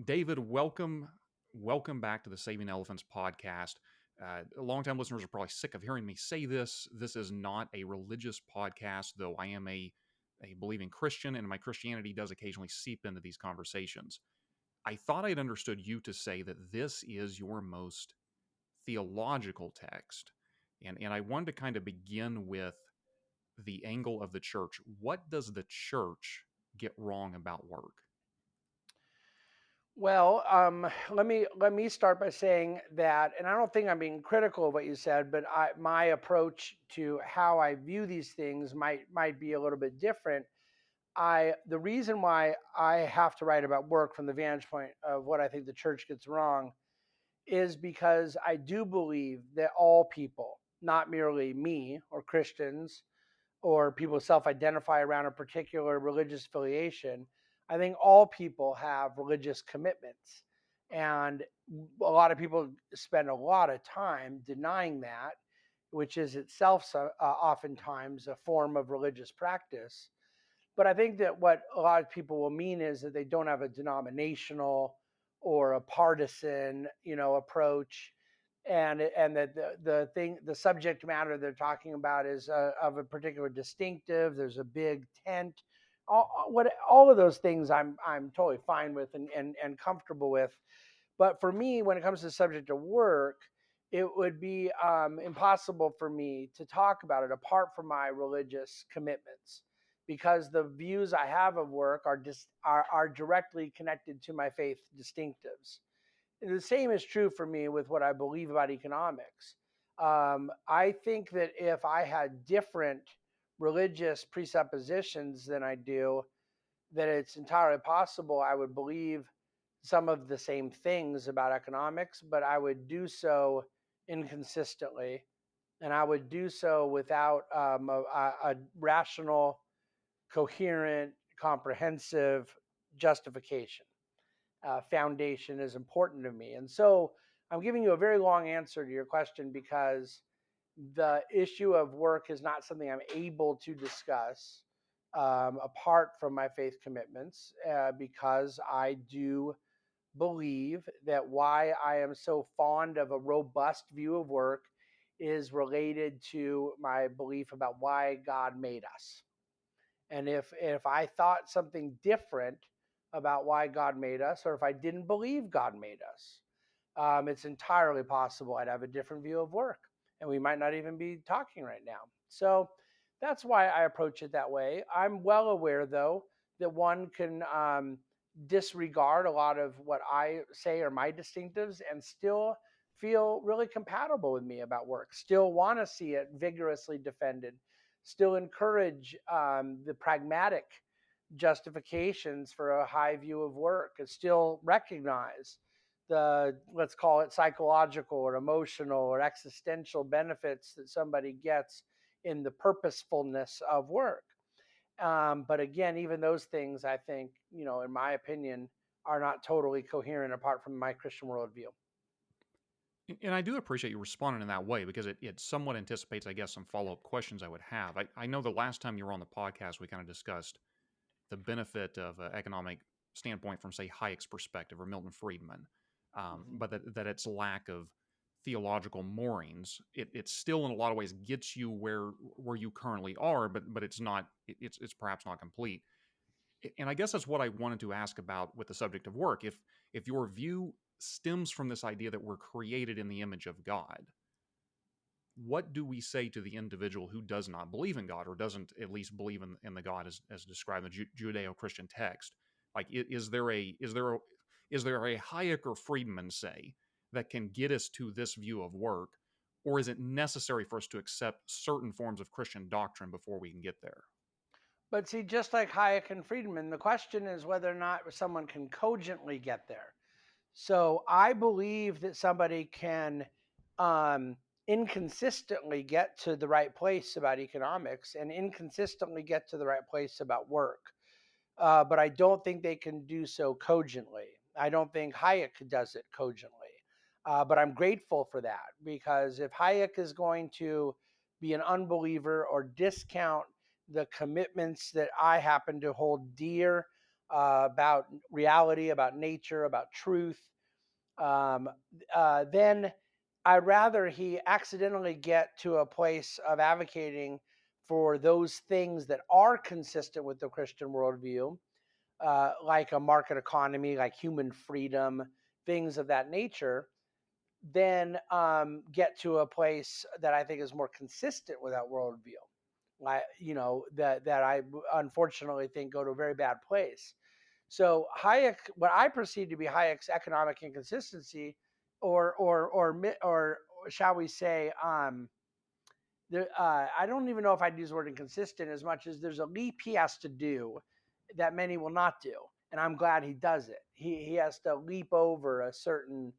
David, welcome back to the Saving Elephants podcast. Longtime listeners are probably sick of hearing me say this. This is not a religious podcast, though I am a believing Christian, and my Christianity does occasionally seep into these conversations. I thought I'd understood you to say that this is your most theological text, and I wanted to kind of begin with the angle of the church. What does the church get wrong about work? Well, let me start by saying that, and I don't think I'm being critical of what you said, but my approach to how I view these things might be a little bit different. The reason why I have to write about work from the vantage point of what I think the church gets wrong is because I do believe that all people, not merely me or Christians, or people self-identify around a particular religious affiliation, I think all people have religious commitments. And a lot of people spend a lot of time denying that, which is itself oftentimes a form of religious practice. But I think that what a lot of people will mean is that they don't have a denominational or a partisan, approach, and that the subject matter they're talking about is of a particular distinctive. There's a big tent. All of those things I'm totally fine with and comfortable with. But for me, when it comes to the subject of work, it would be impossible for me to talk about it apart from my religious commitments, because the views I have of work are directly connected to my faith distinctives. And the same is true for me with what I believe about economics. I think that if I had different religious presuppositions than I do, that it's entirely possible I would believe some of the same things about economics, but I would do so inconsistently, and I would do so without a rational, coherent, comprehensive justification. Foundation is important to me. And so I'm giving you a very long answer to your question because the issue of work is not something I'm able to discuss apart from my faith commitments, because I do believe that why I am so fond of a robust view of work is related to my belief about why God made us. And if I thought something different about why God made us, or if I didn't believe God made us, it's entirely possible I'd have a different view of work, and we might not even be talking right now. So that's why I approach it that way. I'm well aware, though, that one can disregard a lot of what I say are my distinctives and still feel really compatible with me about work, still want to see it vigorously defended, still encourage the pragmatic justifications for a high view of work, and still recognize the, let's call it, psychological or emotional or existential benefits that somebody gets in the purposefulness of work. But again, even those things, I think, in my opinion, are not totally coherent apart from my Christian worldview. And I do appreciate you responding in that way because it somewhat anticipates, I guess, some follow up questions I would have. I know the last time you were on the podcast, we kind of discussed the benefit of an economic standpoint from, say, Hayek's perspective or Milton Friedman, Mhm. but that its lack of theological moorings, it still in a lot of ways gets you where you currently are, but it's not it's perhaps not complete. And I guess that's what I wanted to ask about with the subject of work. If your view stems from this idea that we're created in the image of God, what do we say to the individual who does not believe in God or doesn't at least believe in the God as described in the Judeo-Christian text? Like, is there a Hayek or Friedman, say, that can get us to this view of work, or is it necessary for us to accept certain forms of Christian doctrine before we can get there? But see, just like Hayek and Friedman, the question is whether or not someone can cogently get there. So I believe that somebody can um, inconsistently get to the right place about economics and inconsistently get to the right place about work. But I don't think they can do so cogently. I don't think Hayek does it cogently. But I'm grateful for that, because if Hayek is going to be an unbeliever or discount the commitments that I happen to hold dear about reality, about nature, about truth, um, then I'd rather he accidentally get to a place of advocating for those things that are consistent with the Christian worldview, like a market economy, like human freedom, things of that nature, then get to a place that I think is more consistent with that worldview. Like, that I unfortunately think go to a very bad place. So Hayek, what I perceive to be Hayek's economic inconsistency, or shall we say, I don't even know if I'd use the word inconsistent as much as there's a leap he has to do that many will not do, and I'm glad he does it. He has to leap over a certain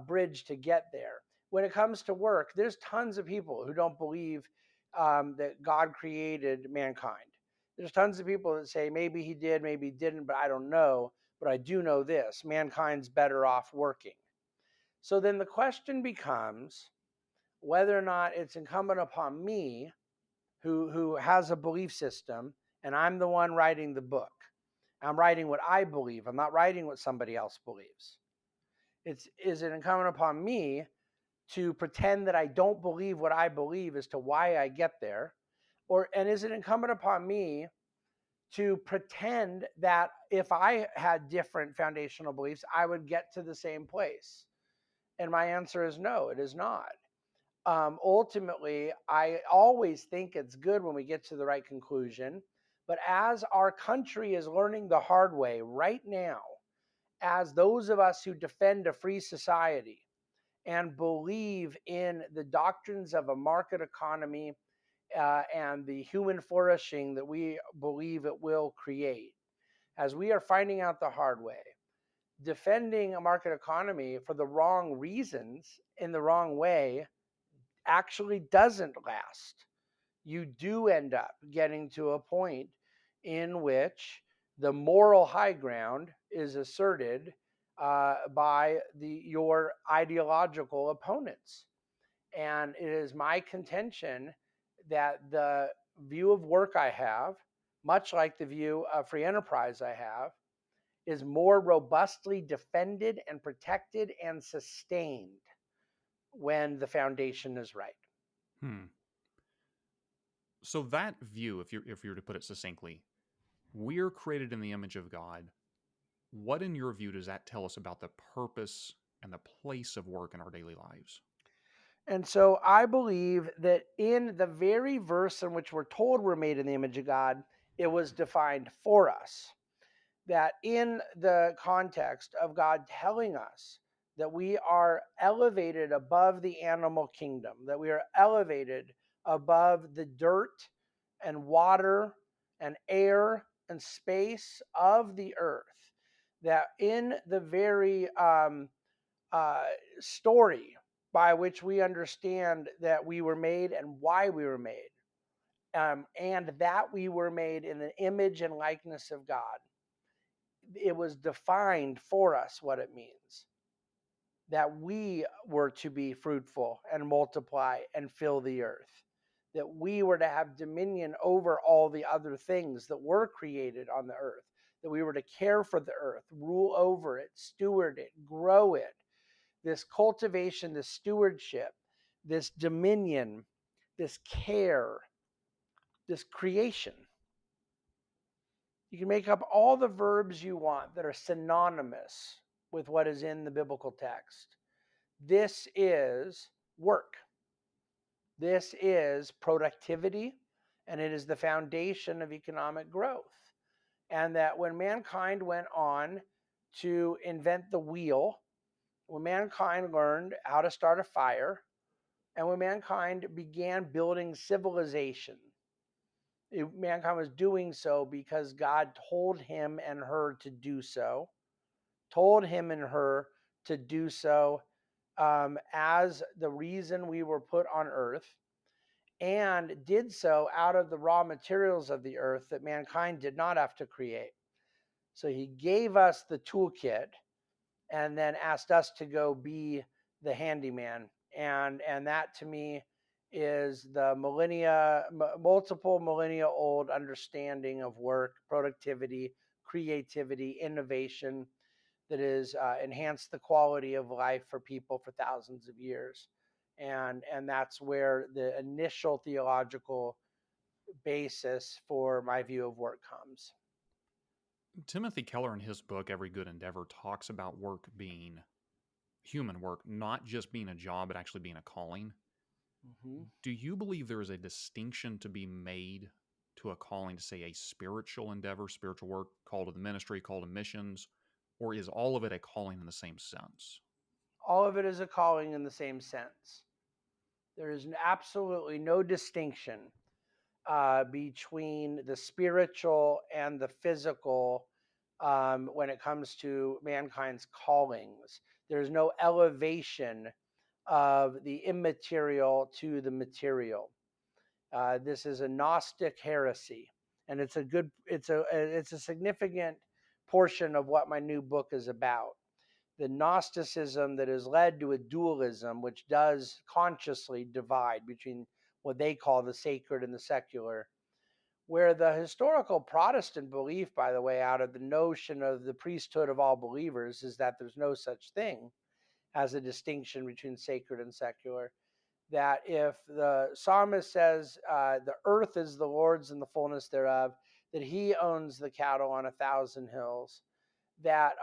bridge to get there. When it comes to work, there's tons of people who don't believe that God created mankind. There's tons of people that say maybe he did, maybe he didn't, but I don't know. But I do know this: mankind's better off working. So then the question becomes whether or not it's incumbent upon me, who has a belief system, and I'm the one writing the book. I'm writing what I believe. I'm not writing what somebody else believes. Is it incumbent upon me to pretend that I don't believe what I believe as to why I get there? And is it incumbent upon me to pretend that if I had different foundational beliefs, I would get to the same place? And my answer is no, it is not. Ultimately, I always think it's good when we get to the right conclusion. But as our country is learning the hard way right now, as those of us who defend a free society and believe in the doctrines of a market economy and the human flourishing that we believe it will create, as we are finding out the hard way, defending a market economy for the wrong reasons in the wrong way actually doesn't last. You do end up getting to a point in which the moral high ground is asserted by your ideological opponents. And it is my contention that the view of work I have, much like the view of free enterprise I have, is more robustly defended and protected and sustained when the foundation is right. Hmm. So that view, if you're to put it succinctly, we're created in the image of God. What, in your view, does that tell us about the purpose and the place of work in our daily lives? And so I believe that in the very verse in which we're told we're made in the image of God, it was defined for us. That in the context of God telling us that we are elevated above the animal kingdom, that we are elevated above the dirt and water and air and space of the earth, that in the very uh, story by which we understand that we were made and why we were made, and that we were made in the image and likeness of God. It was defined for us what it means that we were to be fruitful and multiply and fill the earth, that we were to have dominion over all the other things that were created on the earth, that we were to care for the earth, rule over it, steward it, grow it. This cultivation, this stewardship, this dominion, this care, this creation. You can make up all the verbs you want that are synonymous with what is in the biblical text. This is work. This is productivity, and it is the foundation of economic growth. And that when mankind went on to invent the wheel, when mankind learned how to start a fire, and when mankind began building civilization, mankind was doing so because God told him and her to do so, told him and her to do so as the reason we were put on earth, and did so out of the raw materials of the earth that mankind did not have to create. So he gave us the toolkit and then asked us to go be the handyman. And that to me is the multiple millennia old understanding of work, productivity, creativity, innovation that has enhanced the quality of life for people for thousands of years. And that's where the initial theological basis for my view of work comes. Timothy Keller, in his book Every Good Endeavor, talks about work being human work, not just being a job, but actually being a calling. Mm-hmm. Do you believe there is a distinction to be made to a calling to, say, a spiritual endeavor, spiritual work, call to the ministry, call to missions, or is all of it a calling in the same sense? All of it is a calling in the same sense. There is absolutely no distinction between the spiritual and the physical when it comes to mankind's callings. There's no elevation of the immaterial to the material. This is a Gnostic heresy, and it's a significant portion of what my new book is about. The Gnosticism that has led to a dualism, which does consciously divide between what they call the sacred and the secular, where the historical Protestant belief, by the way, out of the notion of the priesthood of all believers, is that there's no such thing as a distinction between sacred and secular. That if the psalmist says the earth is the Lord's and the fullness thereof, that he owns the cattle on 1,000 hills, that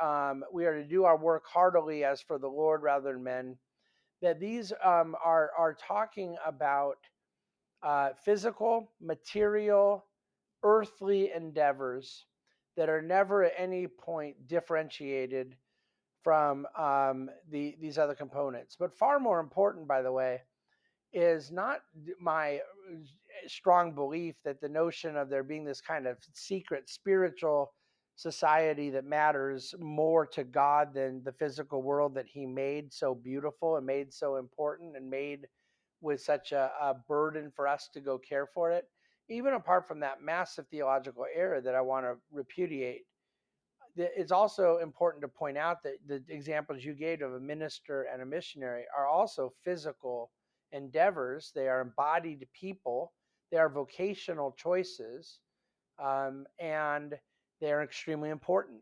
we are to do our work heartily as for the Lord rather than men, that these are talking about physical, material, earthly endeavors that are never at any point differentiated from these other components. But far more important, by the way, is not my strong belief that the notion of there being this kind of secret spiritual society that matters more to God than the physical world that he made so beautiful and made so important and made with such a burden for us to go care for it. Even apart from that massive theological error that I want to repudiate, it's also important to point out that the examples you gave of a minister and a missionary are also physical endeavors. They are embodied people, they are vocational choices, and they are extremely important.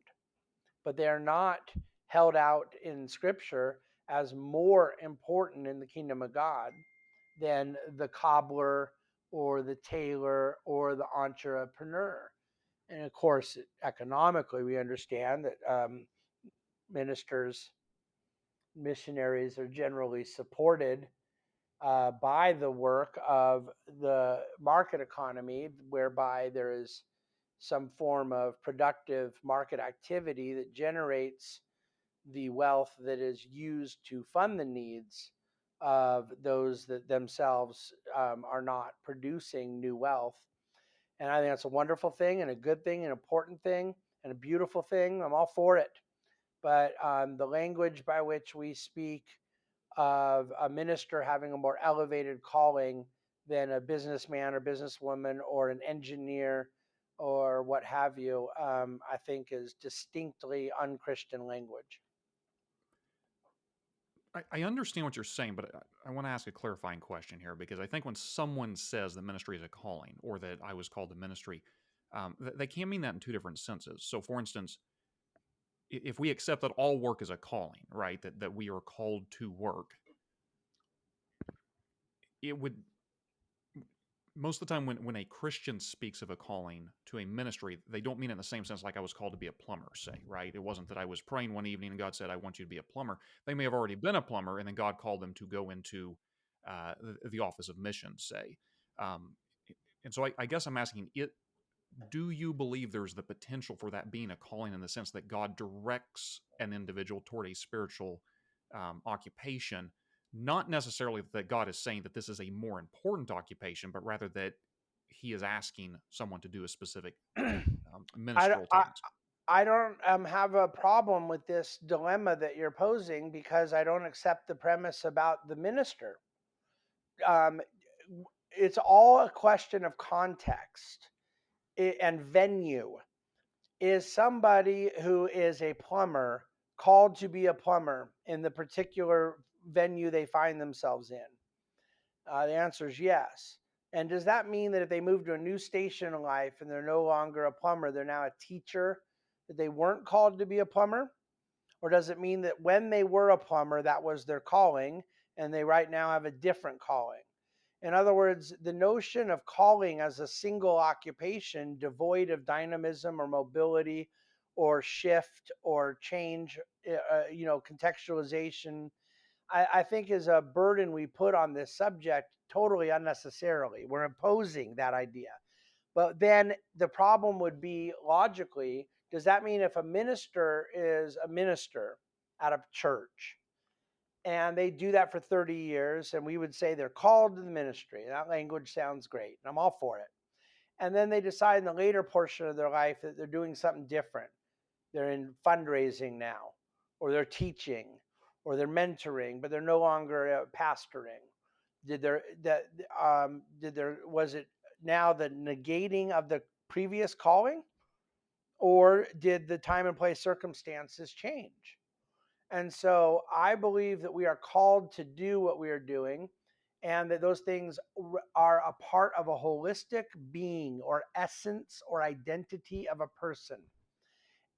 But they are not held out in Scripture as more important in the kingdom of God than the cobbler or the tailor or the entrepreneur. And of course, economically, we understand that ministers, missionaries are generally supported by the work of the market economy, whereby there is some form of productive market activity that generates the wealth that is used to fund the needs of those that themselves are not producing new wealth. And I think that's a wonderful thing and a good thing and an important thing and a beautiful thing. I'm all for it. But the language by which we speak of a minister having a more elevated calling than a businessman or businesswoman or an engineer or what have you, I think is distinctly unchristian language. I understand what you're saying, but I want to ask a clarifying question here because I think when someone says that ministry is a calling or that I was called to ministry, they can mean that in two different senses. So, for instance, if we accept that all work is a calling, right, that we are called to work, it would most of the time when a Christian speaks of a calling to a ministry, they don't mean it in the same sense like I was called to be a plumber, say, right? It wasn't that I was praying one evening and God said, I want you to be a plumber. They may have already been a plumber and then God called them to go into the office of missions, say. Um, and so I guess I'm asking it, do you believe there's the potential for that being a calling in the sense that God directs an individual toward a spiritual occupation? Not necessarily that God is saying that this is a more important occupation, but rather that he is asking someone to do a specific I, ministerial I, task. I don't have a problem with this dilemma that you're posing because I don't accept the premise about the minister. Um, it's all a question of context and venue. Is somebody who is a plumber called to be a plumber in the particular venue they find themselves in? The answer is yes. And does that mean that if they move to a new station in life and they're no longer a plumber, they're now a teacher that they weren't called to be a plumber? Or does it mean that when they were a plumber, that was their calling, and they right now have a different calling? In other words, the notion of calling as a single occupation devoid of dynamism or mobility or shift or change, contextualization, I think is a burden we put on this subject totally unnecessarily. We're imposing that idea. But then the problem would be logically, does that mean if a minister is a minister at a church and they do that for 30 years, and we would say they're called to the ministry, that language sounds great, and I'm all for it. And then they decide in the later portion of their life that they're doing something different. They're in fundraising now, or they're teaching, or they're mentoring, but they're no longer pastoring. Did there was it now the negating of the previous calling, or did the time and place circumstances change? And so I believe that we are called to do what we are doing, and that those things are a part of a holistic being or essence or identity of a person.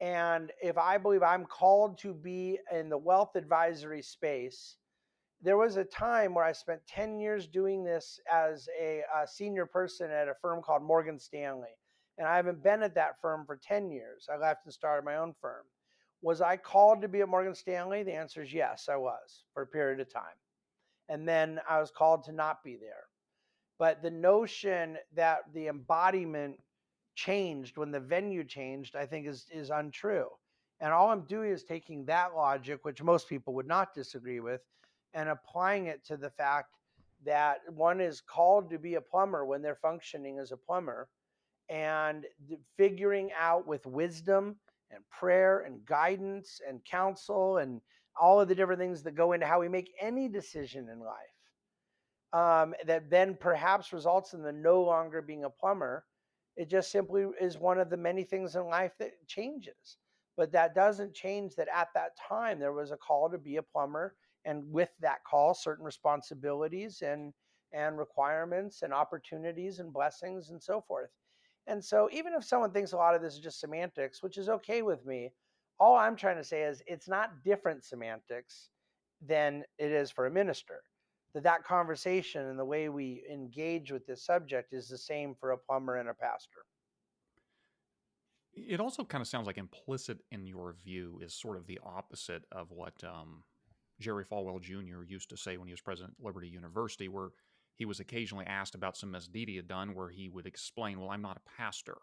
And if I believe I'm called to be in the wealth advisory space, there was a time where I spent 10 years doing this as a senior person at a firm called Morgan Stanley. And I haven't been at that firm for 10 years. I left and started my own firm. Was I called to be at Morgan Stanley? The answer is yes, I was for a period of time. And then I was called to not be there. But the notion that the embodiment changed when the venue changed, I think is untrue. And all I'm doing is taking that logic, which most people would not disagree with, and applying it to the fact that one is called to be a plumber when they're functioning as a plumber, and figuring out with wisdom and prayer and guidance and counsel and all of the different things that go into how we make any decision in life, that then perhaps results in the no longer being a plumber. It just simply is one of the many things in life that changes. But that doesn't change that at that time there was a call to be a plumber, and with that call, certain responsibilities and requirements and opportunities and blessings and so forth. And so, even if someone thinks a lot of this is just semantics, which is okay with me, all I'm trying to say is it's not different semantics than it is for a minister. That conversation and the way we engage with this subject is the same for a plumber and a pastor. It also kind of sounds like implicit in your view is sort of the opposite of what Jerry Falwell Jr. used to say when he was president at Liberty University, where he was occasionally asked about some misdeed he had done, where he would explain, "Well, I'm not a pastor,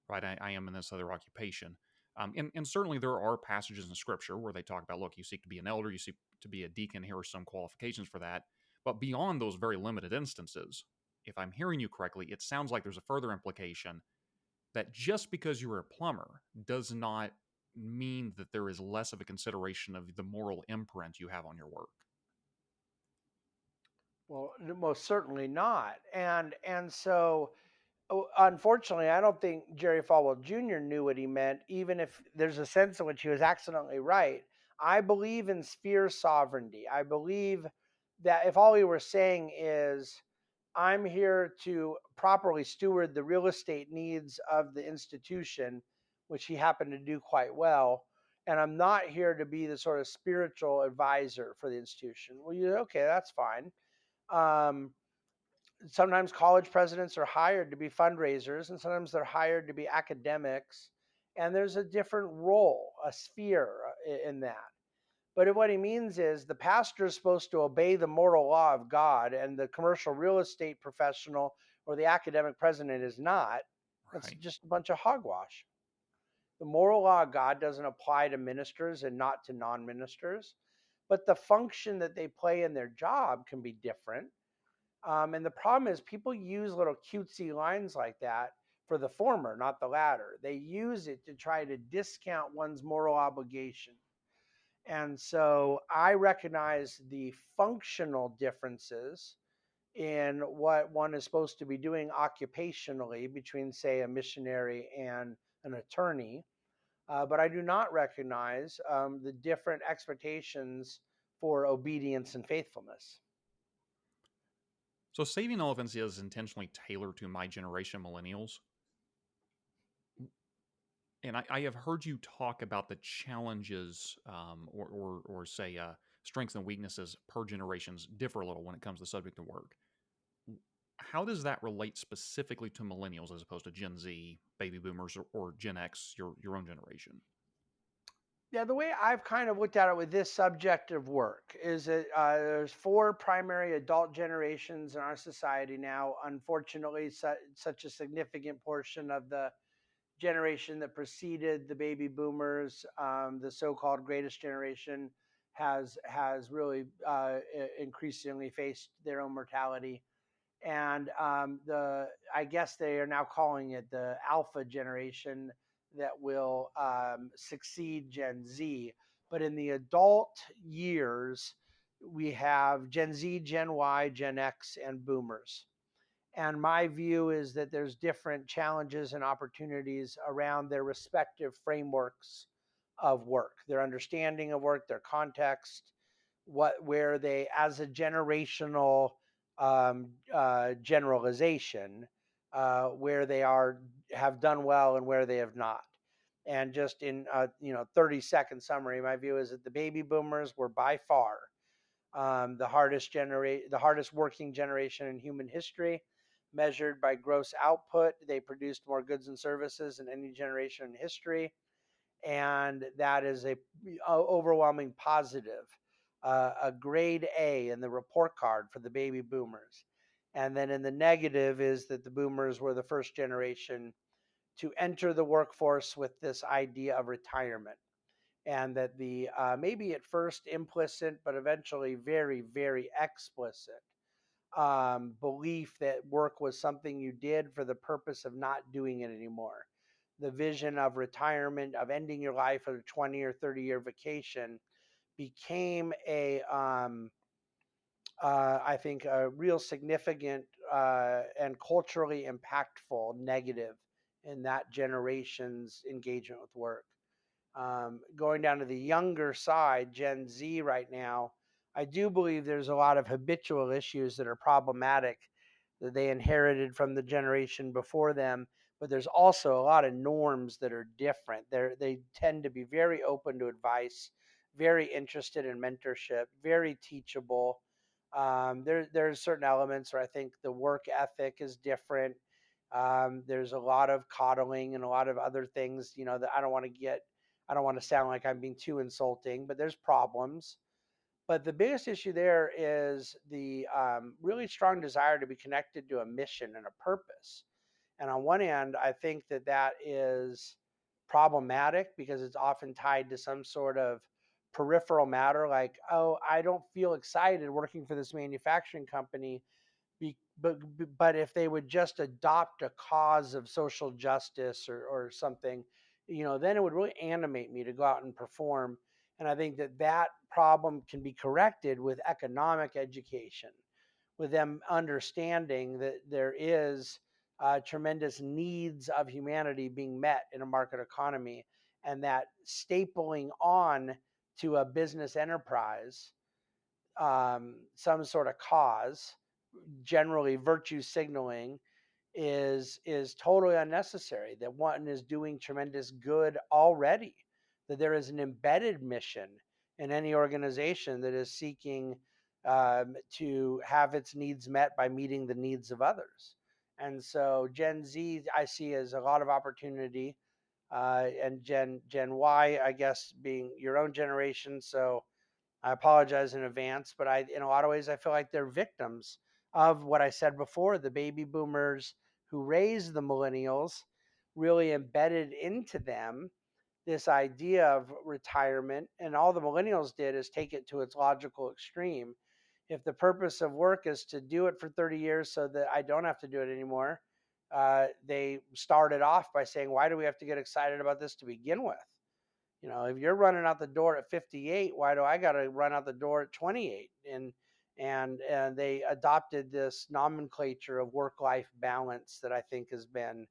right? I am in this other occupation." And certainly there are passages in Scripture where they talk about, look, you seek to be an elder, you seek to be a deacon. Here are some qualifications for that. But beyond those very limited instances, if I'm hearing you correctly, it sounds like there's a further implication that just because you're a plumber does not mean that there is less of a consideration of the moral imprint you have on your work. Well, most certainly not. And so, unfortunately, I don't think Jerry Falwell Jr. knew what he meant, even if there's a sense in which he was accidentally right. I believe in sphere sovereignty. I believe that if all he were saying is, I'm here to properly steward the real estate needs of the institution, which he happened to do quite well, and I'm not here to be the sort of spiritual advisor for the institution. Well, okay, that's fine. Um, Sometimes college presidents are hired to be fundraisers, and sometimes they're hired to be academics. And there's a different role, a sphere in that. But what he means is the pastor is supposed to obey the moral law of God, and the commercial real estate professional or the academic president is not. That's Right. just a bunch of hogwash. The moral law of God doesn't apply to ministers and not to non ministers, but the function that they play in their job can be different. And the problem is, people use little cutesy lines like that for the former, not the latter. They use it to try to discount one's moral obligation. And so I recognize the functional differences in what one is supposed to be doing occupationally between, say, a missionary and an attorney. But I do not recognize the different expectations for obedience and faithfulness. So Saving Elephants is intentionally tailored to my generation, millennials. And I have heard you talk about the challenges, or say strengths and weaknesses per generations differ a little when it comes to the subject of work. How does that relate specifically to millennials as opposed to Gen Z, baby boomers, or Gen X, your own generation? Yeah, the way I've kind of looked at it with this subject of work is that there's four primary adult generations in our society now. Unfortunately, such a significant portion of the generation that preceded the baby boomers, the so-called greatest generation, has really increasingly faced their own mortality. And the I guess they are now calling it the alpha generation that will succeed Gen Z. But in the adult years, we have Gen Z, Gen Y, Gen X, and boomers. And my view is that there's different challenges and opportunities around their respective frameworks of work, their understanding of work, their context, where they, as a generational generalization, where they have done well and where they have not. And just in 30-second summary, my view is that the baby boomers were by far the hardest working generation in human history. Measured by gross output, they produced more goods and services than any generation in history, and that is a overwhelming positive, a grade A in the report card for the baby boomers. And then in the negative is that the boomers were the first generation to enter the workforce with this idea of retirement, and that the maybe at first implicit but eventually very, very explicit belief that work was something you did for the purpose of not doing it anymore. The vision of retirement, of ending your life at a 20 or 30-year vacation, became I think, a real significant and culturally impactful negative in that generation's engagement with work. Going down to the younger side, Gen Z right now, I do believe there's a lot of habitual issues that are problematic that they inherited from the generation before them. But there's also a lot of norms that are different. They tend to be very open to advice, very interested in mentorship, very teachable. There's certain elements where I think the work ethic is different. There's a lot of coddling and a lot of other things, that I don't want to sound like I'm being too insulting, but there's problems. But the biggest issue there is the really strong desire to be connected to a mission and a purpose. And on one hand, I think that that is problematic because it's often tied to some sort of peripheral matter, like, oh, I don't feel excited working for this manufacturing company, but if they would just adopt a cause of social justice or something, then it would really animate me to go out and perform. And I think that that problem can be corrected with economic education, with them understanding that there is tremendous needs of humanity being met in a market economy, and that stapling on to a business enterprise some sort of cause, generally virtue signaling, is totally unnecessary. That one is doing tremendous good already. That there is an embedded mission in any organization that is seeking to have its needs met by meeting the needs of others. And so Gen Z, I see as a lot of opportunity, and Gen Y, I guess, being your own generation. So I apologize in advance, but in a lot of ways, I feel like they're victims of what I said before. The baby boomers who raised the millennials really embedded into them this idea of retirement, and all the millennials did is take it to its logical extreme. If the purpose of work is to do it for 30 years so that I don't have to do it anymore, they started off by saying, why do we have to get excited about this to begin with? If you're running out the door at 58, why do I got to run out the door at 28? And they adopted this nomenclature of work-life balance that I think has been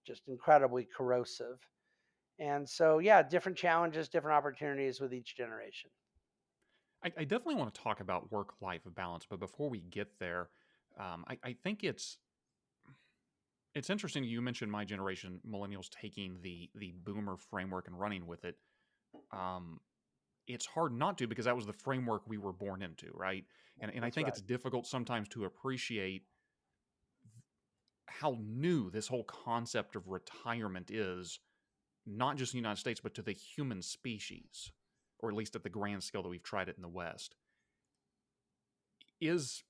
just incredibly corrosive. And so, yeah, different challenges, different opportunities with each generation. I definitely want to talk about work life balance, but before we get there, I think It's interesting you mentioned my generation, millennials, taking the boomer framework and running with it. Um, it's hard not to because that was the framework we were born into, right? And I That's think right. it's difficult sometimes to appreciate how new this whole concept of retirement is, not just in the United States, but to the human species, or at least at the grand scale that we've tried it in the West. Is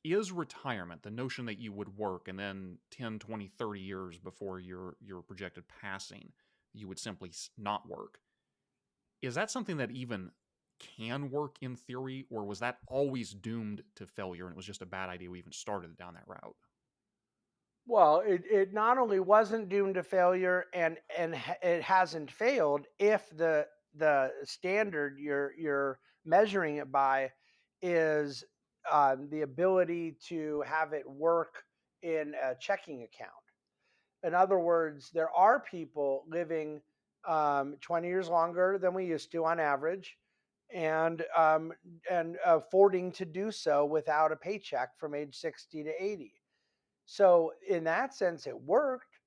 is retirement, the notion that you would work and then 10, 20, 30 years before your projected passing, you would simply not work, is that something that even can work in theory, or was that always doomed to failure and it was just a bad idea we even started down that route? Well, it not only wasn't doomed to failure, and it hasn't failed if the standard you're measuring it by is the ability to have it work in a checking account. In other words, there are people living 20 years longer than we used to on average, and affording to do so without a paycheck from age 60 to 80. So in that sense, it worked,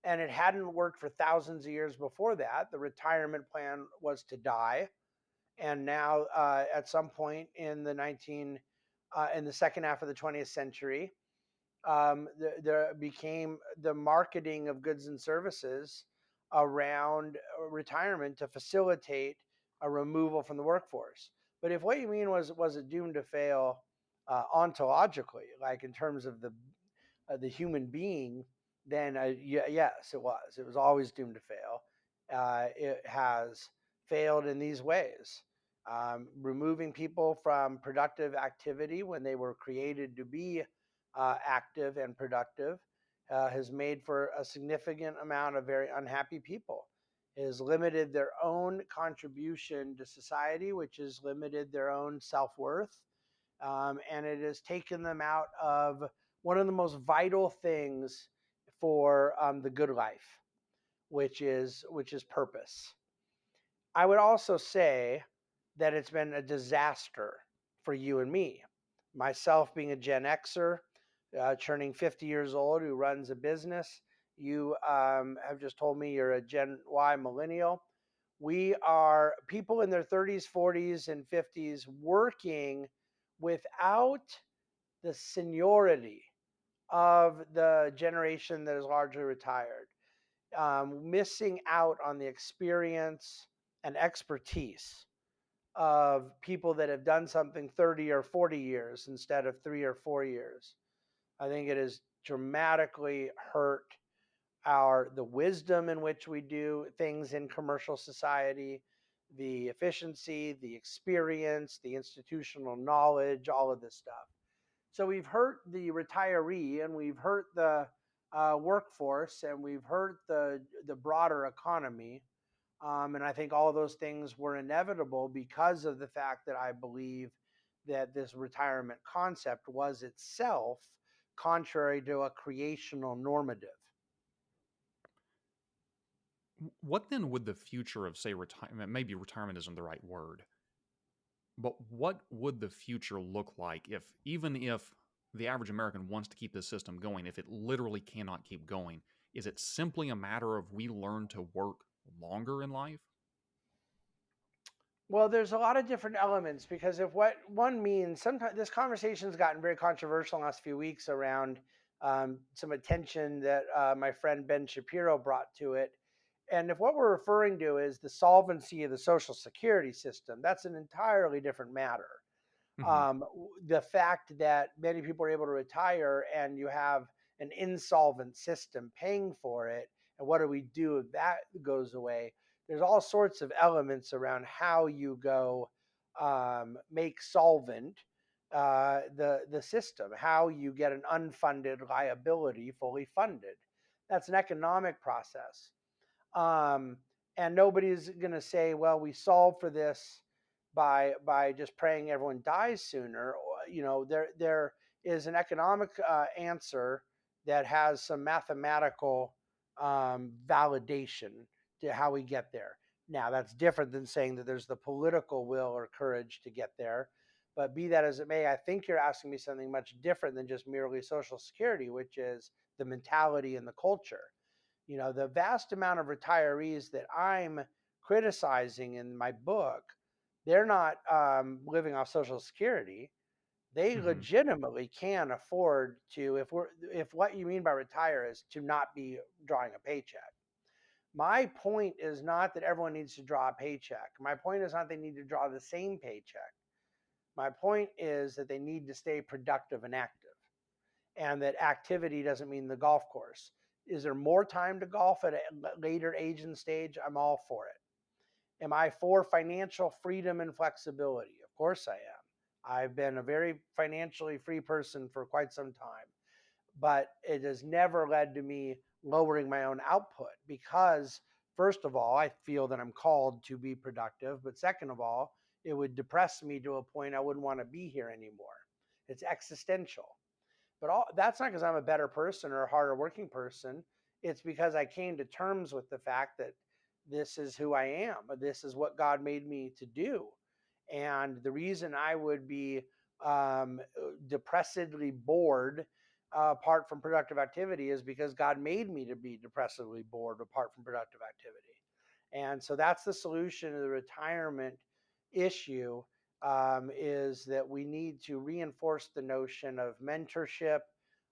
and it hadn't worked for thousands of years before that. The retirement plan was to die, and now at some point in the second half of the 20th century, there became the marketing of goods and services around retirement to facilitate a removal from the workforce. But if what you mean was it doomed to fail ontologically, like in terms of the human being, then yes, it was. It was always doomed to fail. It has failed in these ways. Removing people from productive activity when they were created to be active and productive has made for a significant amount of very unhappy people. It has limited their own contribution to society, which has limited their own self worth, and it has taken them out of one of the most vital things for the good life, which is purpose. I would also say that it's been a disaster for you and me. Myself being a Gen Xer, turning 50 years old, who runs a business. You have just told me you're a Gen Y millennial. We are people in their 30s, 40s, and 50s working without the seniority of the generation that is largely retired, missing out on the experience and expertise of people that have done something 30 or 40 years instead of 3 or 4 years. I think it has dramatically hurt the wisdom in which we do things in commercial society, the efficiency, the experience, the institutional knowledge, all of this stuff. So we've hurt the retiree, and we've hurt the workforce, and we've hurt the broader economy. And I think all of those things were inevitable because of the fact that I believe that this retirement concept was itself contrary to a creational normative. What then would the future of, say, retirement, maybe retirement isn't the right word, but what would the future look like if, even if the average American wants to keep this system going, if it literally cannot keep going? Is it simply a matter of we learn to work longer in life? Well, there's a lot of different elements because if what one means, sometimes this conversation has gotten very controversial in the last few weeks around some attention that my friend Ben Shapiro brought to it. And if what we're referring to is the solvency of the Social Security system, that's an entirely different matter. Hmm. The fact that many people are able to retire and you have an insolvent system paying for it, and what do we do if that goes away? There's all sorts of elements around how you go make solvent the system, how you get an unfunded liability fully funded. That's an economic process, um, and nobody's going to say, "Well, we solve for this by just praying everyone dies sooner." There is an economic answer that has some mathematical validation to how we get there. Now, that's different than saying that there's the political will or courage to get there. But be that as it may, I think you're asking me something much different than just merely Social Security, which is the mentality and the culture. The vast amount of retirees that I'm criticizing in my book, they're not living off Social Security. They Hmm. legitimately can afford to, if what you mean by retire is to not be drawing a paycheck. My point is not that everyone needs to draw a paycheck. My point is not they need to draw the same paycheck. My point is that they need to stay productive and active, and that activity doesn't mean the golf course. Is there more time to golf at a later age and stage? I'm all for it. Am I for financial freedom and flexibility? Of course I am. I've been a very financially free person for quite some time, but it has never led to me lowering my own output because, first of all, I feel that I'm called to be productive, but second of all, it would depress me to a point I wouldn't want to be here anymore. It's existential. But that's not because I'm a better person or a harder working person. It's because I came to terms with the fact that this is who I am. This is what God made me to do. And the reason I would be depressedly bored apart from productive activity is because God made me to be depressively bored apart from productive activity. And so that's the solution to the retirement issue, is that we need to reinforce the notion of mentorship,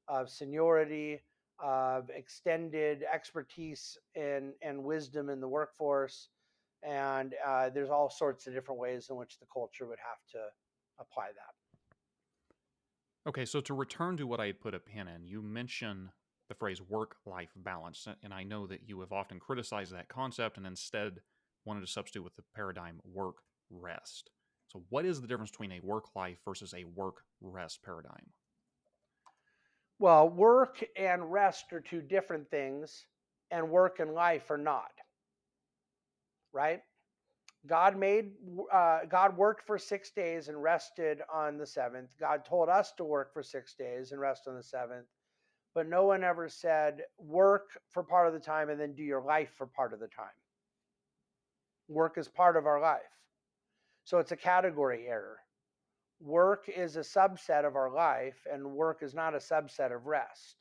of seniority, of extended expertise and wisdom in the workforce. And there's all sorts of different ways in which the culture would have to apply that. Okay, so to return to what I had put a pin in, you mention the phrase work-life balance, and I know that you have often criticized that concept and instead wanted to substitute with the paradigm work-rest. So what is the difference between a work-life versus a work-rest paradigm? Well, work and rest are two different things, and work and life are not, right? God worked for 6 days and rested on the seventh. God told us to work for 6 days and rest on the seventh, but no one ever said work for part of the time and then do your life for part of the time. Work is part of our life. So it's a category error. Work is a subset of our life, and work is not a subset of rest.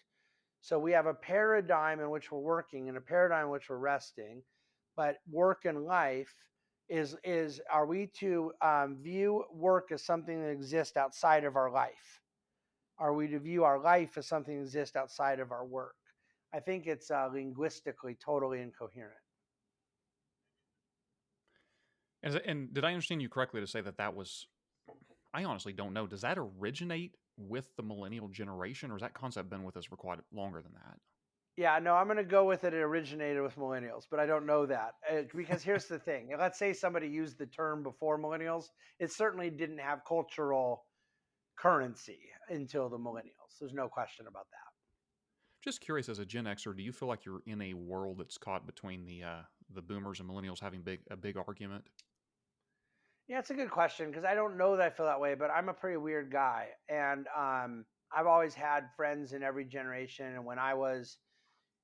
So we have a paradigm in which we're working and a paradigm in which we're resting, but work and life is are we to view work as something that exists outside of our life? Are we to view our life as something that exists outside of our work? I think it's linguistically totally incoherent. And did I understand you correctly to say that that was, I honestly don't know, does that originate with the millennial generation, or has that concept been with us for quite longer than that? Yeah, no, I'm going to go with it. It originated with millennials, but I don't know that because here's the thing. Let's say somebody used the term before millennials. It certainly didn't have cultural currency until the millennials. There's no question about that. Just curious, as a Gen Xer, do you feel like you're in a world that's caught between the boomers and millennials having a big argument? Yeah, it's a good question because I don't know that I feel that way, but I'm a pretty weird guy, and I've always had friends in every generation. And when I was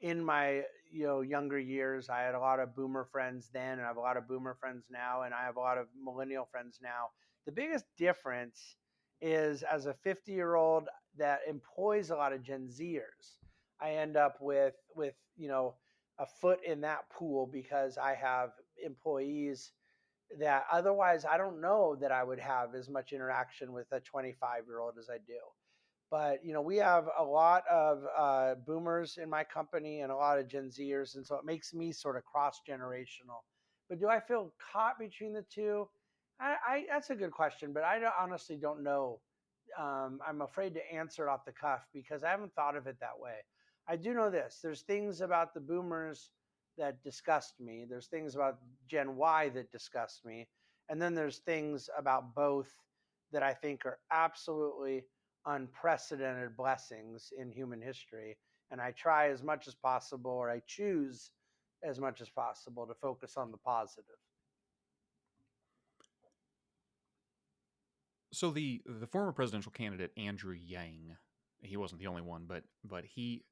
in my younger years, I had a lot of boomer friends then, and I have a lot of boomer friends now, and I have a lot of millennial friends now. The biggest difference is as a 50-year-old that employs a lot of Gen Zers, I end up with a foot in that pool because I have employees that otherwise I don't know that I would have as much interaction with a 25-year-old as I do. But we have a lot of boomers in my company and a lot of Gen Zers, and so it makes me sort of cross generational. But do I feel caught between the two? That's a good question, but honestly don't know. I'm afraid to answer it off the cuff because I haven't thought of it that way. I do know this: there's things about the boomers that disgust me. There's things about Gen Y that disgust me, and then there's things about both that I think are absolutely unprecedented blessings in human history. And I try as much as possible, or I choose as much as possible to focus on the positive. So the former presidential candidate Andrew Yang, he wasn't the only one, but he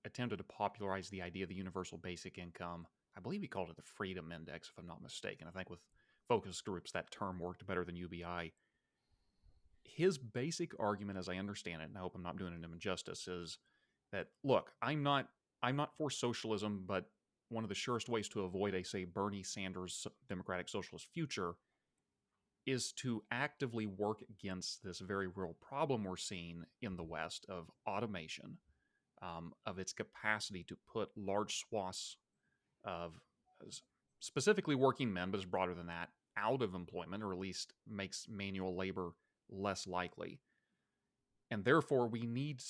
attempted to popularize the idea of the universal basic income. I believe he called it the Freedom Index, if I'm not mistaken. I think with focus groups that term worked better than UBI. his basic argument, as I understand it, and I hope I'm not doing him injustice, is that look, I'm not for socialism, but one of the surest ways to avoid a, say, Bernie Sanders democratic socialist future is to actively work against this very real problem we're seeing in the West of automation, of its capacity to put large swaths of specifically working men, but it's broader than that, out of employment, or at least makes manual labor less likely. And therefore, we need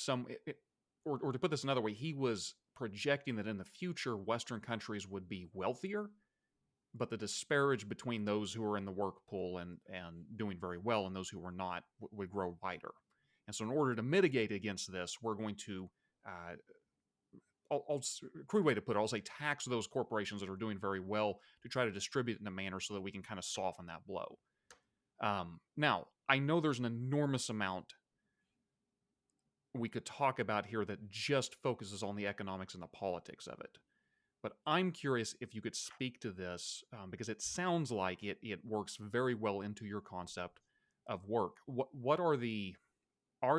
or to put this another way, he was projecting that in the future, Western countries would be wealthier, but the disparage between those who are in the work pool and doing very well and those who were not would grow wider. And so, in order to mitigate against this, we're going to crude way to put it, I'll say tax those corporations that are doing very well to try to distribute it in a manner so that we can kind of soften that blow. Now, I know there's an enormous amount we could talk about here that just focuses on the economics and the politics of it. But I'm curious if you could speak to this, because it sounds like it works very well into your concept of work. What are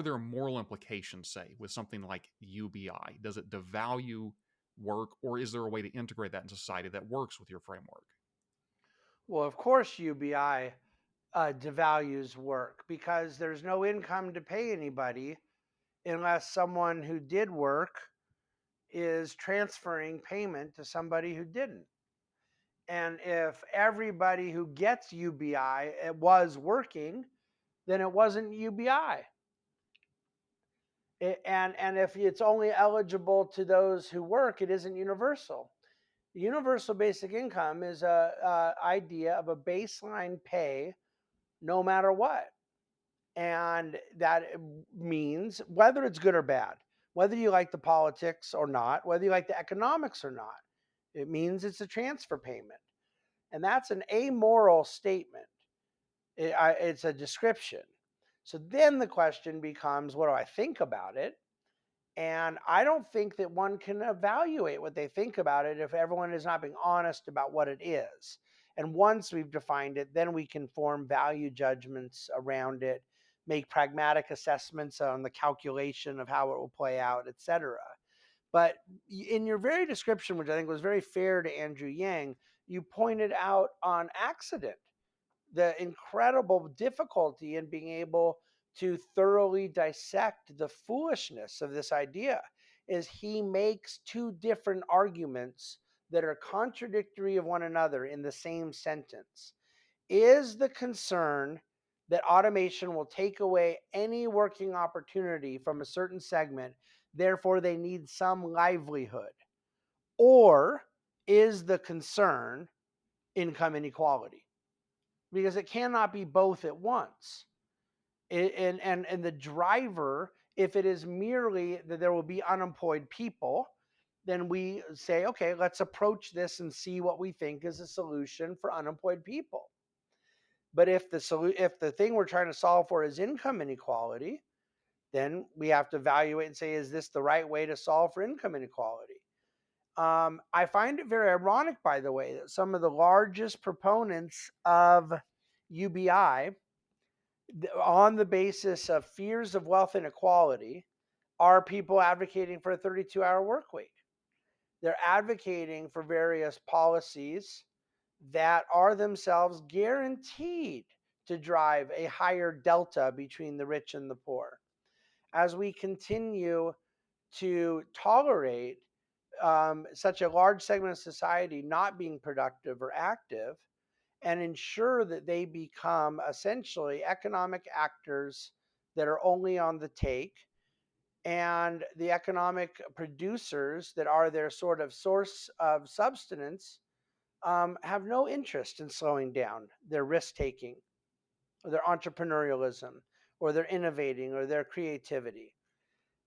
there moral implications, say, with something like UBI? Does it devalue work, or is there a way to integrate that in society that works with your framework? Well, of course, UBI devalues work because there's no income to pay anybody unless someone who did work is transferring payment to somebody who didn't. And if everybody who gets UBI was working, then it wasn't UBI. And if it's only eligible to those who work, it isn't universal. Universal basic income is a idea of a baseline pay no matter what. And that means whether it's good or bad, whether you like the politics or not, whether you like the economics or not, it means it's a transfer payment. And that's an amoral statement. It's a description. So then the question becomes, what do I think about it? And I don't think that one can evaluate what they think about it if everyone is not being honest about what it is. And once we've defined it, then we can form value judgments around it, make pragmatic assessments on the calculation of how it will play out, etc. But in your very description, which I think was very fair to Andrew Yang, you pointed out on accident the incredible difficulty in being able to thoroughly dissect the foolishness of this idea is he makes two different arguments that are contradictory of one another in the same sentence. Is the concern that automation will take away any working opportunity from a certain segment, therefore they need some livelihood? Or is the concern income inequality? Because it cannot be both at once. And the driver, if it is merely that there will be unemployed people, then we say, okay, let's approach this and see what we think is a solution for unemployed people. But if the thing we're trying to solve for is income inequality, then we have to evaluate and say, is this the right way to solve for income inequality? I find it very ironic, by the way, that some of the largest proponents of UBI on the basis of fears of wealth inequality are people advocating for a 32-hour work week. They're advocating for various policies that are themselves guaranteed to drive a higher delta between the rich and the poor. As we continue to tolerate such a large segment of society not being productive or active, and ensure that they become essentially economic actors that are only on the take, and the economic producers that are their sort of source of subsistence have no interest in slowing down their risk taking or their entrepreneurialism or their innovating or their creativity.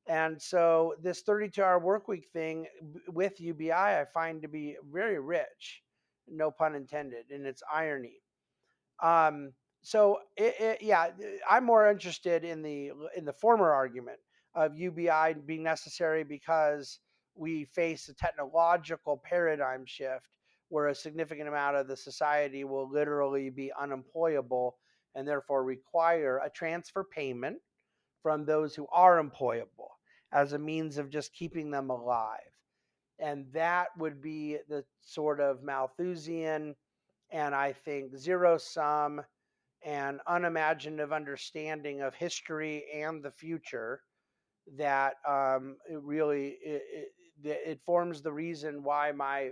And so this 32-hour work week thing with UBI I find to be very rich, no pun intended, in its irony. Yeah, I'm more interested in the former argument of UBI being necessary because we face a technological paradigm shift where a significant amount of the society will literally be unemployable and therefore require a transfer payment from those who are employable as a means of just keeping them alive. And that would be the sort of Malthusian and I think zero sum and unimaginative understanding of history and the future that it forms the reason why my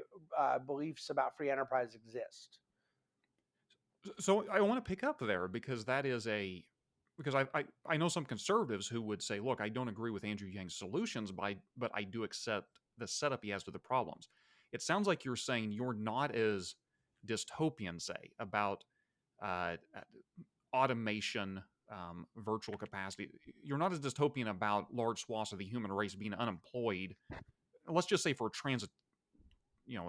beliefs about free enterprise exist. So I want to pick up there because that is a because I know some conservatives who would say, look, I don't agree with Andrew Yang's solutions, but I do accept the setup he has to the problems. It sounds like you're saying you're not as dystopian, say, about automation, virtual capacity. You're not as dystopian about large swaths of the human race being unemployed. Let's just say for a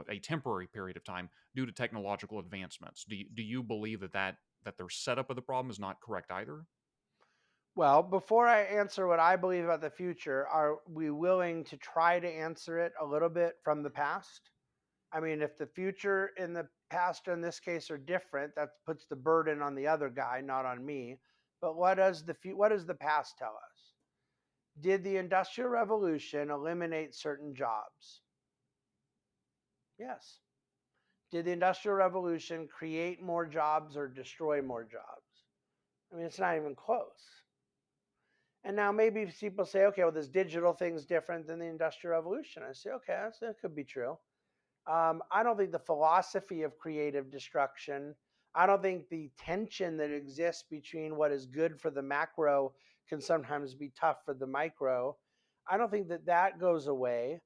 a temporary period of time due to technological advancements. Do you believe that their setup of the problem is not correct either? Well, before I answer what I believe about the future, are we willing to try to answer it a little bit from the past? I mean, if the future and the past in this case are different, that puts the burden on the other guy, not on me. But what does the past tell us? Did the Industrial Revolution eliminate certain jobs? Yes. Did the Industrial Revolution create more jobs or destroy more jobs? I mean, it's not even close. And now maybe people say, okay, well, this digital thing's different than the Industrial Revolution. I say, okay, that could be true. I don't think the philosophy of creative destruction, I don't think the tension that exists between what is good for the macro can sometimes be tough for the micro. I don't think that that goes away.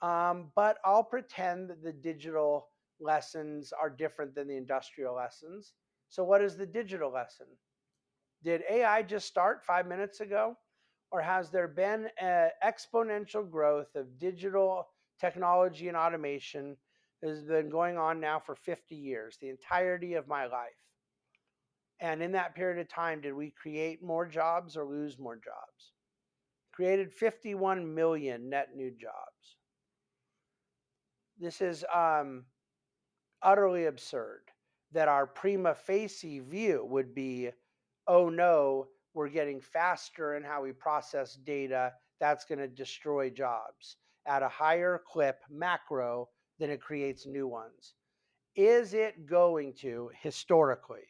But I'll pretend that the digital lessons are different than the industrial lessons. So, what is the digital lesson? Did AI just start 5 minutes ago? Or has there been an exponential growth of digital technology and automation that has been going on now for 50 years, the entirety of my life? And in that period of time, did we create more jobs or lose more jobs? Created 51 million net new jobs. This is utterly absurd that our prima facie view would be, oh no, we're getting faster in how we process data. That's going to destroy jobs at a higher clip macro than it creates new ones. Is it going to historically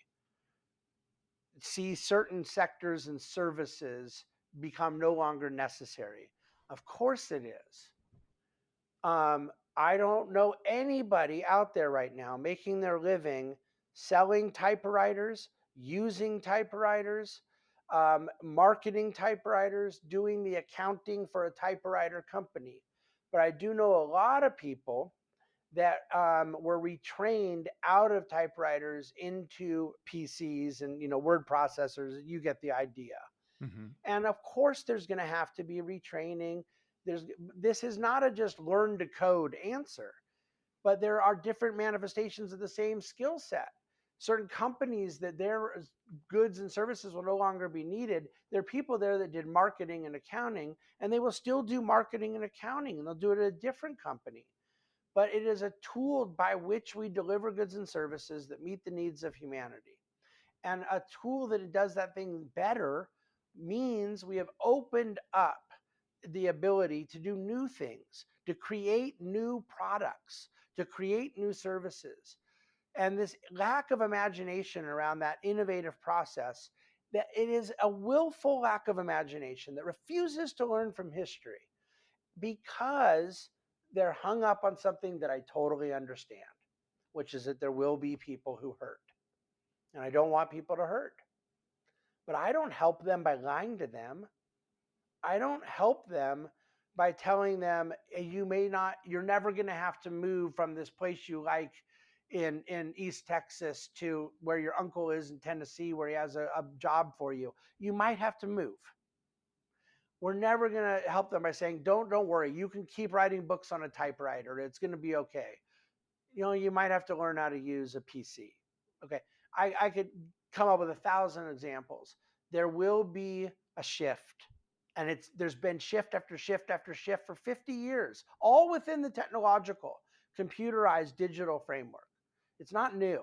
see certain sectors and services become no longer necessary? Of course it is. I don't know anybody out there right now making their living selling typewriters, using typewriters, marketing typewriters, doing the accounting for a typewriter company. But I do know a lot of people that were retrained out of typewriters into PCs and word processors. You get the idea. Mm-hmm. And of course, there's going to have to be retraining. This is not a just learn to code answer, but there are different manifestations of the same skill set. Certain companies that their goods and services will no longer be needed. There are people there that did marketing and accounting, and they will still do marketing and accounting, and they'll do it at a different company. But it is a tool by which we deliver goods and services that meet the needs of humanity. And a tool that does that thing better means we have opened up the ability to do new things, to create new products, to create new services. And this lack of imagination around that innovative process, that it is a willful lack of imagination that refuses to learn from history because they're hung up on something that I totally understand, which is that there will be people who hurt. And I don't want people to hurt. But I don't help them by lying to them. I don't help them by telling them you're never going to have to move from this place you like in East Texas to where your uncle is in Tennessee, where he has a job for you. You might have to move. We're never going to help them by saying, don't worry, you can keep writing books on a typewriter. It's going to be okay. You might have to learn how to use a PC. Okay. I could come up with 1,000 examples. There will be a shift. And there's been shift after shift after shift for 50 years, all within the technological, computerized digital framework. It's not new.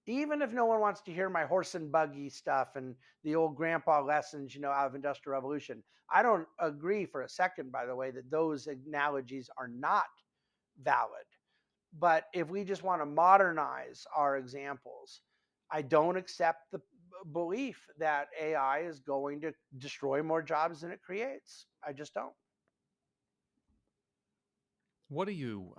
Even if no one wants to hear my horse and buggy stuff and the old grandpa lessons, out of Industrial Revolution. I don't agree for a second, by the way, that those analogies are not valid. But if we just want to modernize our examples, I don't accept the belief that AI is going to destroy more jobs than it creates. I just don't. What do you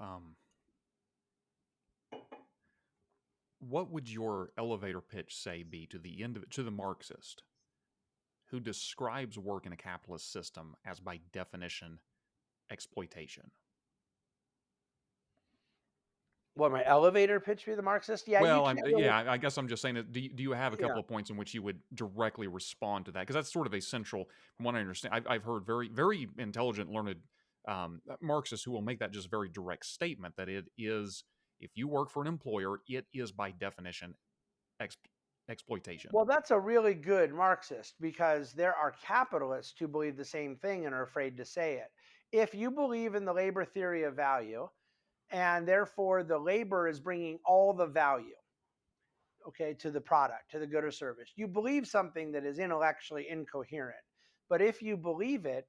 what would your elevator pitch say be to the Marxist who describes work in a capitalist system as by definition exploitation? What, my elevator pitch be the Marxist? Yeah, you Well, can't really. yeah, I guess I'm just saying that. Do you have a Yeah. couple of points in which you would directly respond to that? Because that's sort of a central, from what I understand. I've heard very, very intelligent, learned Marxists who will make that just very direct statement that it is, if you work for an employer, it is by definition ex- exploitation. Well, that's a really good Marxist because there are capitalists who believe the same thing and are afraid to say it. If you believe in the labor theory of value, and therefore the labor is bringing all the value, okay, to the product, to the good or service, you believe something that is intellectually incoherent. But if you believe it,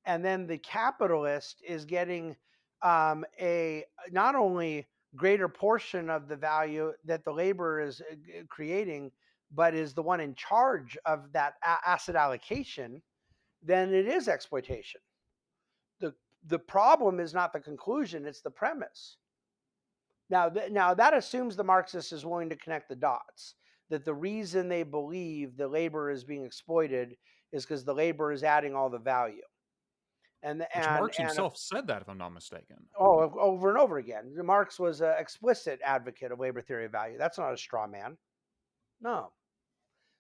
and then the capitalist is getting a not only greater portion of the value that the laborer is creating, but is the one in charge of that asset allocation, then it is exploitation. The problem is not the conclusion; it's the premise. Now that assumes the Marxist is willing to connect the dots. That the reason they believe the labor is being exploited is because the labor is adding all the value. And Which and Marx and himself said that, if I'm not mistaken. over and over again, Marx was an explicit advocate of labor theory of value. That's not a straw man. No.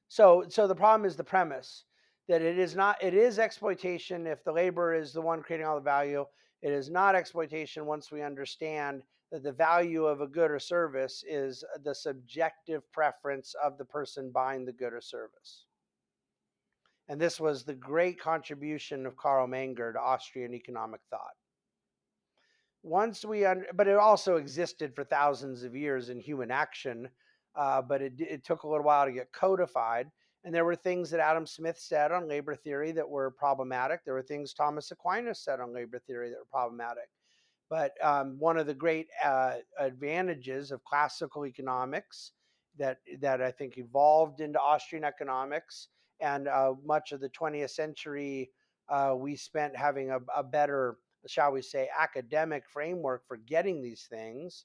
So the problem is the premise that it is not. It is exploitation if the labor is the one creating all the value. It is not exploitation once we understand that the value of a good or service is the subjective preference of the person buying the good or service. And this was the great contribution of Karl Menger to Austrian economic thought. But it also existed for thousands of years in human action, but it took a little while to get codified. And there were things that Adam Smith said on labor theory that were problematic. There were things Thomas Aquinas said on labor theory that were problematic. But one of the great advantages of classical economics that I think evolved into Austrian economics, and much of the 20th century we spent having a better, shall we say, academic framework for getting these things,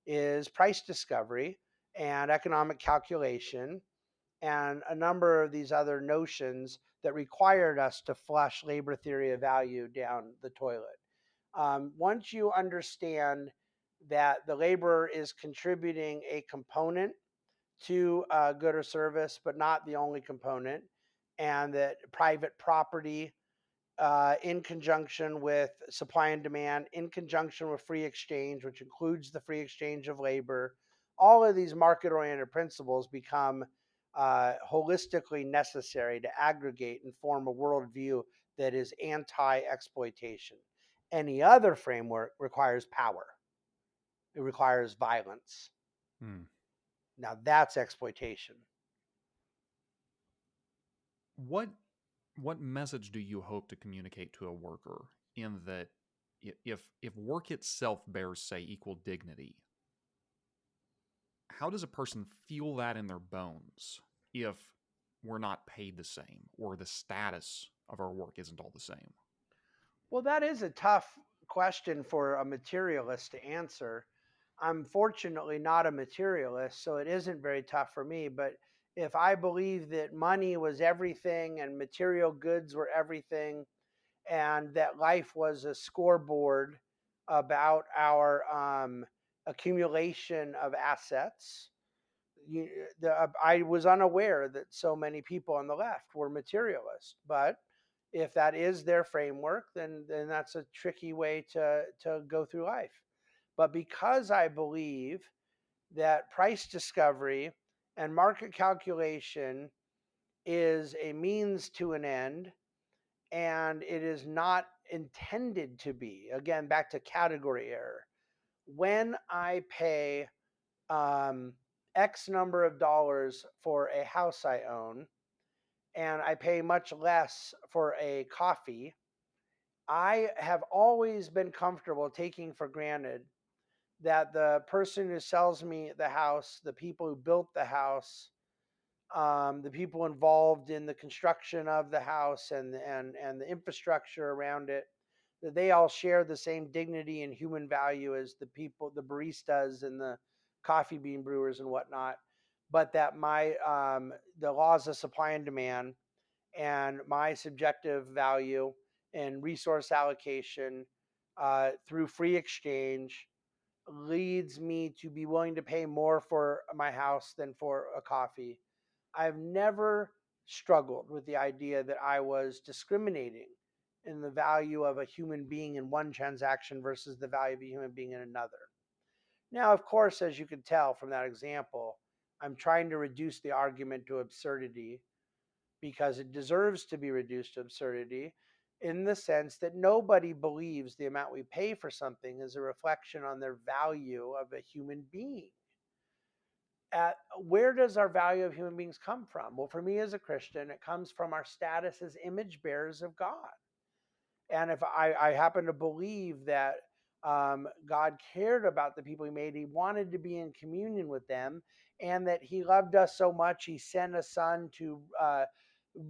is price discovery and economic calculation and a number of these other notions that required us to flush labor theory of value down the toilet. Once you understand that the laborer is contributing a component to good or service, but not the only component, and that private property, in conjunction with supply and demand, in conjunction with free exchange, which includes the free exchange of labor, all of these market oriented principles become holistically necessary to aggregate and form a worldview that is anti exploitation. Any other framework requires power, it requires violence. Hmm. Now that's exploitation. What what message do you hope to communicate to a worker in that, if work itself bears, say, equal dignity, how does a person feel that in their bones if we're not paid the same or the status of our work isn't all the same? Well, that is a tough question for a materialist to answer. I'm fortunately not a materialist, so it isn't very tough for me. But if I believe that money was everything and material goods were everything, and that life was a scoreboard about our accumulation of assets, I was unaware that so many people on the left were materialists. But if that is their framework, then that's a tricky way to go through life. But because I believe that price discovery and market calculation is a means to an end, and it is not intended to be, again, back to category error. When I pay um, X number of dollars for a house I own, and I pay much less for a coffee, I have always been comfortable taking for granted that the person who sells me the house, the people who built the house, the people involved in the construction of the house and the infrastructure around it, that they all share the same dignity and human value as the people, the baristas and the coffee bean brewers and whatnot. But that my the laws of supply and demand and my subjective value and resource allocation through free exchange leads me to be willing to pay more for my house than for a coffee. I've never struggled with the idea that I was discriminating in the value of a human being in one transaction versus the value of a human being in another. Now, of course, as you can tell from that example, I'm trying to reduce the argument to absurdity because it deserves to be reduced to absurdity in the sense that nobody believes the amount we pay for something is a reflection on their value of a human being. Where does our value of human beings come from? Well, for me as a Christian, it comes from our status as image bearers of God. And if I happen to believe that God cared about the people he made, he wanted to be in communion with them, and that he loved us so much, he sent a son to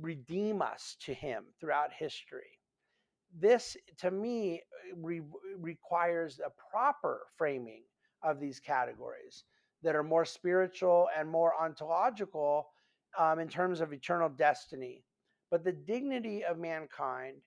redeem us to him throughout history. This, to me, requires a proper framing of these categories that are more spiritual and more ontological in terms of eternal destiny. But the dignity of mankind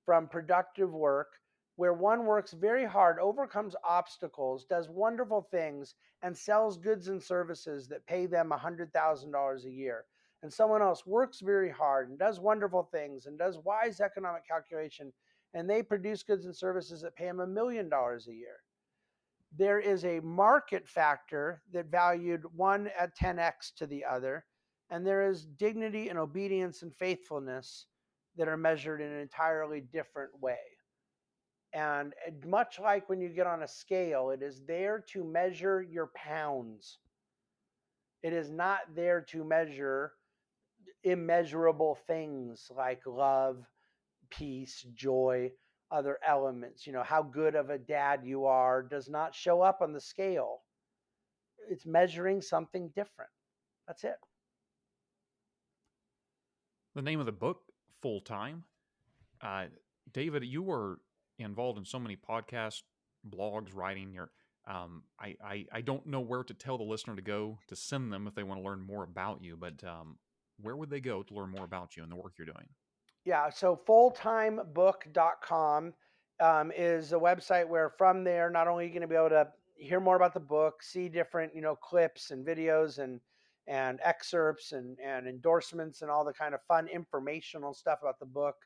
from productive work, where one works very hard, overcomes obstacles, does wonderful things, and sells goods and services that pay them $100,000 a year. And someone else works very hard and does wonderful things and does wise economic calculation, and they produce goods and services that pay them $1 million a year. There is a market factor that valued one at 10x to the other, and there is dignity and obedience and faithfulness that are measured in an entirely different way. And much like when you get on a scale, it is there to measure your pounds. It is not there to measure immeasurable things like love, peace, joy, other elements. You know, how good of a dad you are does not show up on the scale. It's measuring something different. That's it. The name of the book, Full Time. Uh, David, you were involved in so many podcasts, blogs, writing. I don't know where to tell the listener to go to send them if they want to learn more about you, but where would they go to learn more about you and the work you're doing? Yeah, so fulltimebook.com is a website where from there, not only are you going to be able to hear more about the book, see different, clips and videos and excerpts and endorsements and all the kind of fun informational stuff about the book,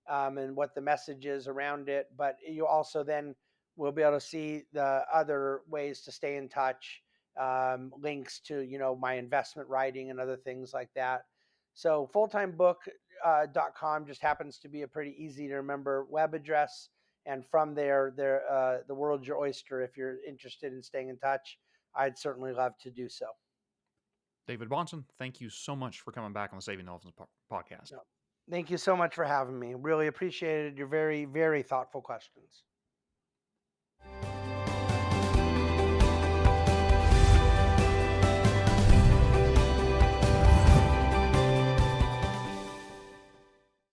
and what the message is around it. But you also then will be able to see the other ways to stay in touch, links to, my investment writing and other things like that. So fulltimebook.com just happens to be a pretty easy to remember web address. And from there, the world's your oyster. If you're interested in staying in touch, I'd certainly love to do so. David Bahnsen, thank you so much for coming back on the Saving Elephants podcast. No. Thank you so much for having me. Really appreciated your very, very thoughtful questions.